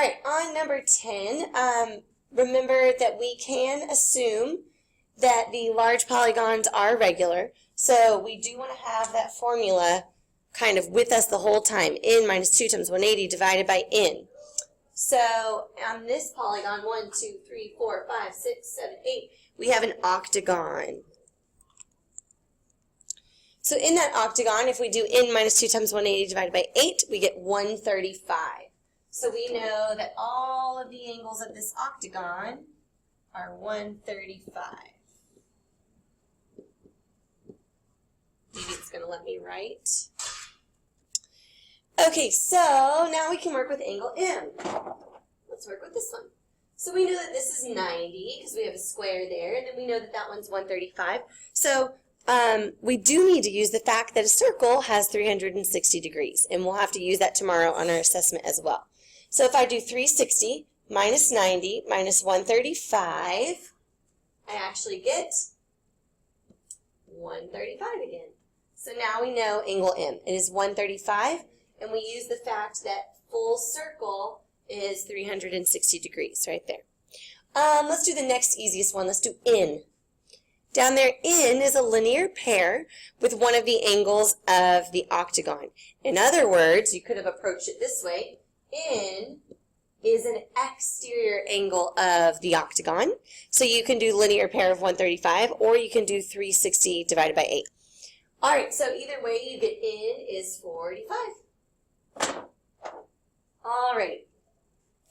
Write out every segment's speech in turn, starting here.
All right, on number 10, remember that we can assume that the large polygons are regular, so we do want to have that formula kind of with us the whole time, n minus 2 times 180 divided by n. So on this polygon, 1, 2, 3, 4, 5, 6, 7, 8, we have an octagon. So in that octagon, if we do n minus 2 times 180 divided by 8, we get 135. So we know that all of the angles of this octagon are 135. Maybe it's going to let me write. Okay, so now we can work with angle M. Let's work with this one. So we know that this is 90 because we have a square there, and then we know that that one's 135. So we do need to use the fact that a circle has 360 degrees, and we'll have to use that tomorrow on our assessment as well. So if I do 360 minus 90 minus 135, I actually get 135 again. So now we know angle M. It is 135, and we use the fact that full circle is 360 degrees right there. Let's do the next easiest one. Let's do N. Down there, N is a linear pair with one of the angles of the octagon. In other words, you could have approached it this way. N is an exterior angle of the octagon. So you can do linear pair of 135, or you can do 360 divided by 8. All right, so either way, you get N is 45. All right.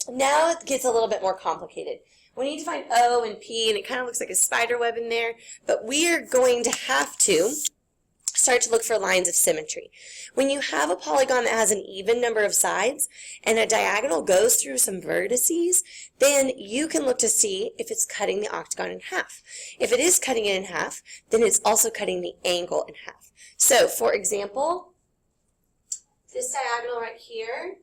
Now it gets a little bit more complicated. We need to find O and P, and it kind of looks like a spider web in there, but we are going to have to start to look for lines of symmetry. When you have a polygon that has an even number of sides and a diagonal goes through some vertices, then you can look to see if it's cutting the octagon in half. If it is cutting it in half, then it's also cutting the angle in half. So, for example, this diagonal right here,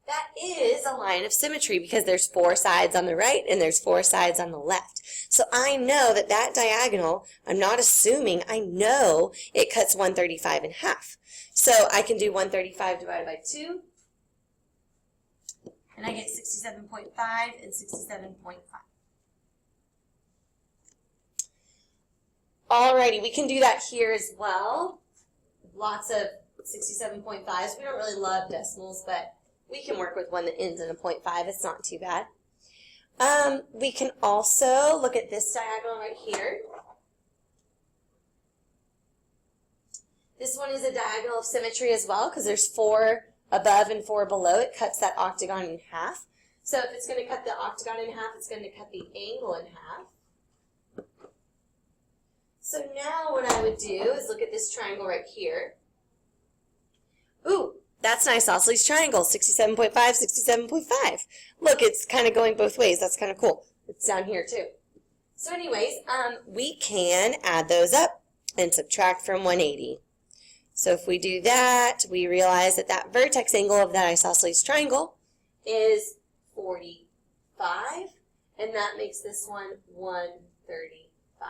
that is a line of symmetry because there's 4 sides on the right and there's 4 sides on the left. So I know that that diagonal, I'm not assuming, I know it cuts 135 in half. So I can do 135 divided by 2, and I get 67.5 and 67.5. Alrighty, we can do that here as well. Lots of 67.5s. We don't really love decimals, but we can work with one that ends in a 0.5. It's not too bad. We can also look at this diagonal right here. This one is a diagonal of symmetry as well because there's 4 above and 4 below. It cuts that octagon in half. So if it's going to cut the octagon in half, it's going to cut the angle in half. So now what I would do is look at this triangle right here. Ooh! That's an isosceles triangle, 67.5, 67.5. Look, it's kind of going both ways. That's kind of cool. It's down here too. So anyways, we can add those up and subtract from 180. So if we do that, we realize that that vertex angle of that isosceles triangle is 45, and that makes this one 135.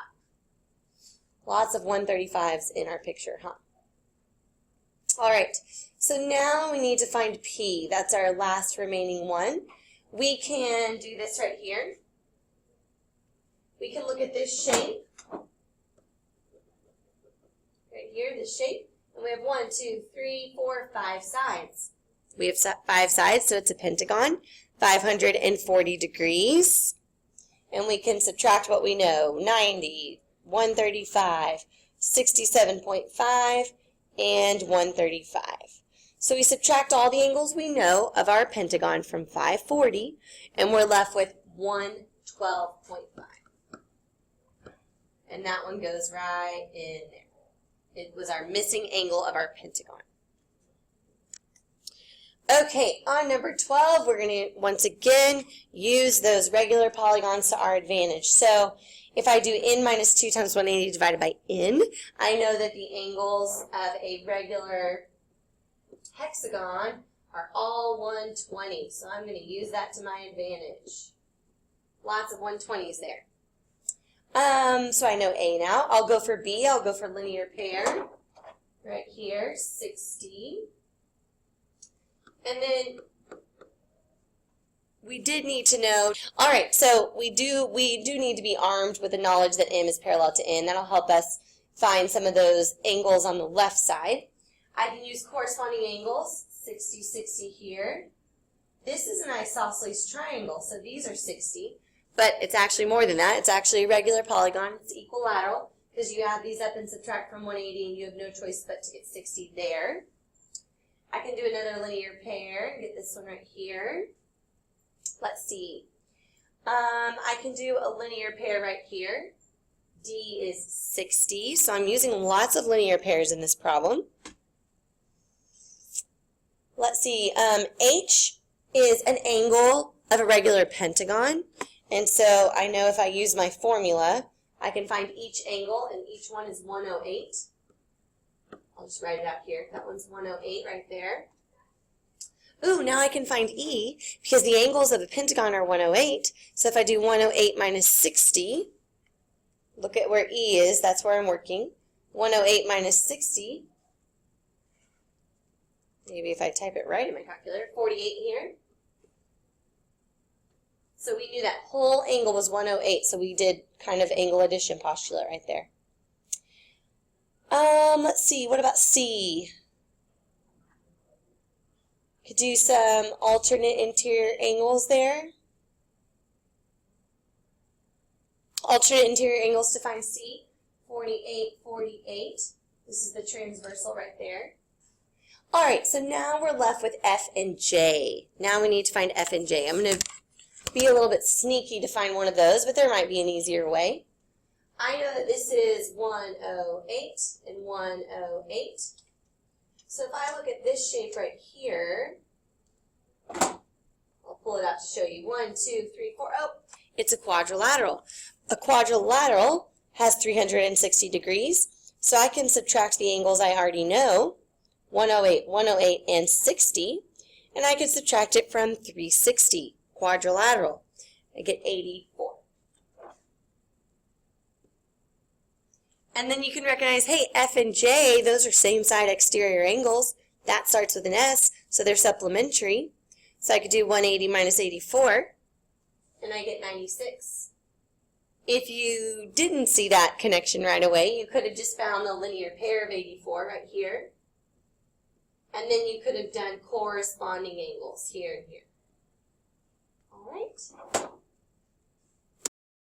Lots of 135s in our picture, huh? All right, so now we need to find P. That's our last remaining one. We can do this right here. We can look at this shape. Right here, this shape. And we have 1, 2, 3, 4, 5 sides. We have 5 sides, so it's a pentagon, 540 degrees. And we can subtract what we know, 90, 135, 67.5, and 135. So we subtract all the angles we know of our pentagon from 540, and we're left with 112.5. And that one goes right in there. It was our missing angle of our pentagon. Okay, on number 12, we're going to, once again, use those regular polygons to our advantage. So if I do n minus 2 times 180 divided by n, I know that the angles of a regular hexagon are all 120. So I'm going to use that to my advantage. Lots of 120s there. So I know A now. I'll go for B. I'll go for linear pair. Right here, 60. And then we did need to know. All right, so we do need to be armed with the knowledge that M is parallel to N. That'll help us find some of those angles on the left side. I can use corresponding angles, 60, 60 here. This is an isosceles triangle, so these are 60, but it's actually more than that. It's actually a regular polygon. It's equilateral because you add these up and subtract from 180 and you have no choice but to get 60 there. I can do another linear pair and get this one right here. Let's see. I can do a linear pair right here. D is 60, so I'm using lots of linear pairs in this problem. Let's see. H is an angle of a regular pentagon, and so I know if I use my formula, I can find each angle, and each one is 108. I'll just write it out here. That one's 108 right there. Ooh, now I can find E, because the angles of a pentagon are 108. So if I do 108 minus 60, look at where E is, that's where I'm working. 108 minus 60, maybe if I type it right in my calculator, 48 here. So we knew that whole angle was 108, so we did kind of angle addition postulate right there. Let's see, what about C? Could do some alternate interior angles there. Alternate interior angles to find C, 48, 48. This is the transversal right there. All right, so now we're left with F and J. Now we need to find F and J. I'm going to be a little bit sneaky to find one of those, but there might be an easier way. I know that this is 108 and 108. So if I look at this shape right here, I'll pull it out to show you. 1, 2, 3, 4. Oh, it's a quadrilateral. A quadrilateral has 360 degrees, so I can subtract the angles I already know, 108, 108, and 60, and I can subtract it from 360, quadrilateral. I get 84. And then you can recognize, hey, F and J, those are same side exterior angles. That starts with an S, so they're supplementary. So I could do 180 minus 84, and I get 96. If you didn't see that connection right away, you could have just found the linear pair of 84 right here. And then you could have done corresponding angles here and here. All right.